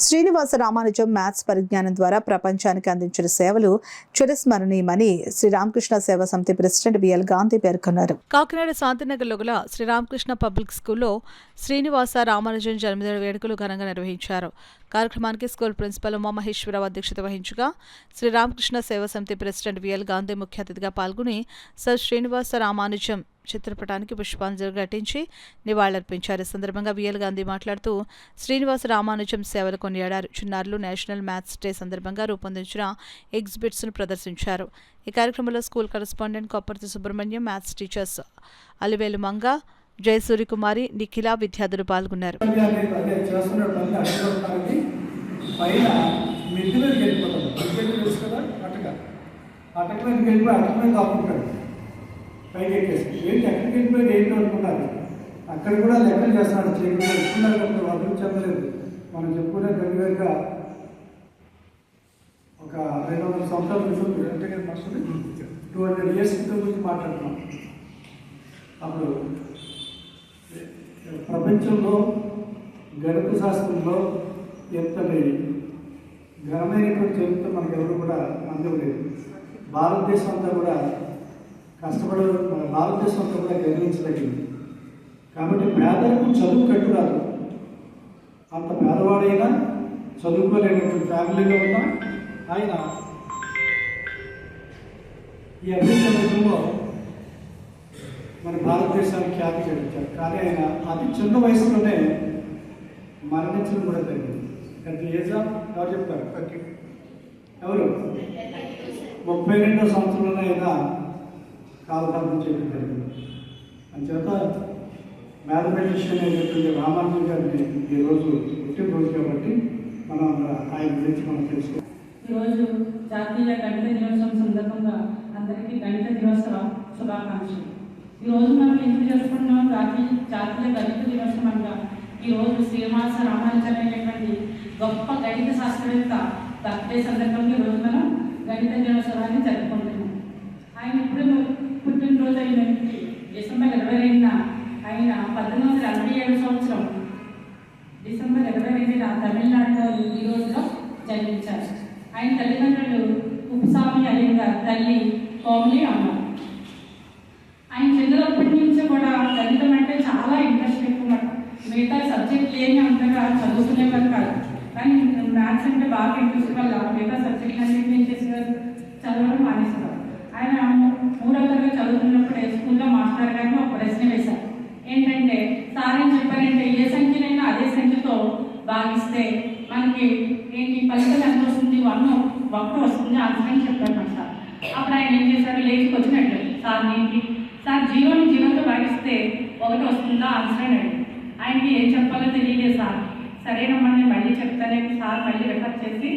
Srinivasa Ramanujam maths పరిజ్ఞానం ద్వారా ప్రపంచానికి అందించిన సేవలు చిరస్మరణీయమని శ్రీరామకృష్ణ సేవా సమితి ప్రెసిడెంట్ బిఎల్ గాంధీ పేర్కొన్నారు. కాకినాడ శాంతినగర్లో గల శ్రీరామకృష్ణ పబ్లిక్ స్కూల్లో శ్రీనివాస రామానుజం జన్మదిన వేడుకలు ఘనంగా నిర్వహించారు. కార్యక్రమానికి స్కూల్ ప్రిన్సిపల్ ఉమామహేశ్వరరావు అధ్యక్షత వహించగా శ్రీరామకృష్ణ సేవా సమితి ప్రెసిడెంట్ బిఎల్ గాంధీ ముఖ్య అతిథిగా పాల్గొని సర్ శ్రీనివాస రామానుజం చిత్రపటానికి పుష్పాంజలి ఘటించి నివాళులర్పించారు. ఈ సందర్భంగా బిఎల్ గాంధీ మాట్లాడుతూ శ్రీనివాస రామానుజం సేవలు కొనియాడారు. చిన్నారులు నేషనల్ మ్యాథ్స్ డే సందర్భంగా రూపొందించిన ఎగ్జిబిట్స్ ను ప్రదర్శించారు. ఈ కార్యక్రమంలో school correspondent Kopparthi Subrahmanyam, maths teachers Alivelu Manga, Jayasuryakumari, Nikhila విద్యార్థులు పాల్గొన్నారు. పైకి ఎక్కేసి ఏంటి ఎక్కడికి వెళ్ళిపోయింది ఏంటి అనుకున్నారు. అక్కడ కూడా లెక్కలు చేస్తున్నాడు. చెప్పుకున్నప్పుడు అభివృద్ధి చెప్పలేదు. మనం చెప్పుకునే దగ్గరగా ఒక 200 సంవత్సరాల క్రితం అంటే మాస్టర్ 200 years క్రితం గురించి మాట్లాడుతున్నాం. అప్పుడు ప్రపంచంలో గణిత శాస్త్రంలో ఎంత ఘనమైనటువంటి చరిత్ర మనకు ఎవరు కూడా అందలేదు. భారతదేశం అంతా కూడా కష్టపడే మన భారతదేశం అంతా కూడా గర్వించదగింది. కాబట్టి పేదలకు చదువు కట్టురాదు. అంత పేదవాడైనా చదువుకోలేనటువంటి ఫ్యామిలీలో ఉన్న ఆయన ఈ అభివృద్ధి రంగంలో మన భారతదేశానికి ఖ్యాతి గడించారు. కానీ ఆయన అతి చిన్న వయసులోనే మరణించడం కూడా జరిగింది. ఎంత ఏజా ఎవరు చెప్తారు? ఎవరు 32వ సంవత్సరంలోనే ఆయన కాలకాలం చేయడం జరిగింది. అంచేత మ్యాథమెటిషియన్ అయినటువంటి రామానుజం గారిని ఈరోజు పుట్టినరోజు కాబట్టి మనం ఆయన గురించి మనం తెలుసుకోవాలి. ఈరోజు జాతీయ గణిత దినోత్సవం సందర్భంగా అందరికీ గణిత దినోత్సవ శుభాకాంక్షలు. ఈరోజు మనం ఎందుకు చేసుకుంటున్నాం జాతీయ గణిత దినోత్సవం అనగా ఈరోజు శ్రీనివాస రామానుజం అనేటువంటి గొప్ప గణిత శాస్త్రవేత్త బర్త్డే సందర్భంగా ఈరోజు మనం గణిత దినోత్సవాన్ని జరుపుకుంటున్నాం. ఆయన ఇప్పుడు పుట్టినరోజు అయినటువంటి డిసెంబర్ 22న ఆయన 1887 సంవత్సరం డిసెంబర్ 22న తమిళనాడులో ఈ రోజులో జన్మించారు. ఆయన తల్లిదండ్రులు కుప్పస్వామి అయ్యంగార్, తల్లి కోమలి అమ్మ. ఆయన చిన్నప్పటి నుంచి కూడా గణితం అంటే చాలా ఇంట్రెస్ట్ ఎక్కువ. మిగతా సబ్జెక్టులు ఏమి అంతగా చదువుకునేవారు కాదు, కానీ మ్యాథ్స్ అంటే బాగా ఇంట్రెస్ట్ వల్ల మిగతా సబ్జెక్టులు అన్నింటి ఏం చేసేవారు, చదవడం మానేసేవారు. ఆయన 3వ తరగతి చదువుతున్నప్పుడే స్కూల్లో మాస్టర్ గారిని ఒక ప్రశ్న వేశారు. ఏంటంటే, సార్ ఏం చెప్పారంటే, ఏ సంఖ్యనైనా అదే సంఖ్యతో భాగిస్తే మనకి ఏంటి ఫలితం ఎంత వస్తుంది, 1 వస్తుంది ఆన్సర్ అని చెప్పారు సార్. అప్పుడు ఆయన ఏం చేశారు, లేచి వచ్చినట్టు సార్ ఏంటి సార్ 0ని 0తో భాగిస్తే 1 వస్తుందా ఆన్సర్ అని అడిగారు. ఆయనకి ఏం చెప్పాలో తెలియలేదు సార్. సరేనమ్మా నేను మళ్ళీ చెప్తానని సార్ మళ్ళీ రిఫర్ చేసి